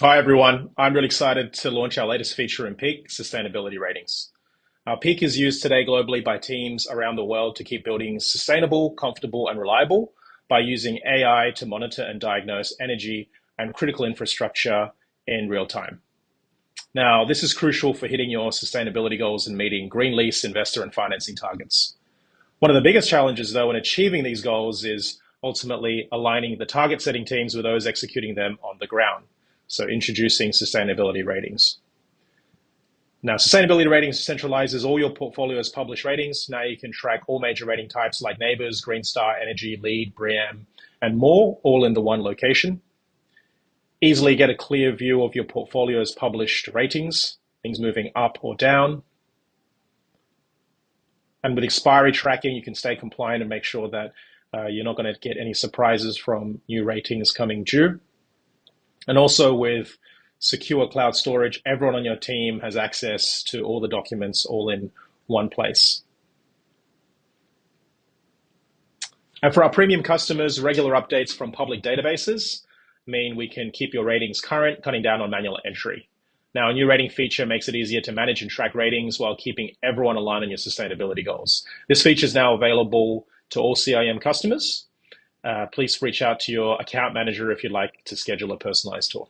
Hi, everyone. I'm really excited to launch our latest feature in Peak, sustainability ratings. Peak is used today globally by teams around the world to keep buildings sustainable, comfortable, and reliable by using AI to monitor and diagnose energy and critical infrastructure in real time. Now, this is crucial for hitting your sustainability goals and meeting green lease, investor, and financing targets. One of the biggest challenges, though, in achieving these goals is ultimately aligning the target setting teams with those executing them on the ground. So introducing sustainability ratings. Now, sustainability ratings centralizes all your portfolio's published ratings. Now you can track all major rating types like NABERS, Green Star, Energy, LEED, BREEAM, and more, all in the one location. Easily get a clear view of your portfolio's published ratings, things moving up or down. And with expiry tracking, you can stay compliant and make sure that you're not going to get any surprises from new ratings coming due. And also with secure cloud storage, everyone on your team has access to all the documents all in one place. And for our premium customers, regular updates from public databases mean we can keep your ratings current, cutting down on manual entry. Now, a new rating feature makes it easier to manage and track ratings while keeping everyone aligned on your sustainability goals. This feature is now available to all CIM customers. Please reach out to your account manager if you'd like to schedule a personalized tour.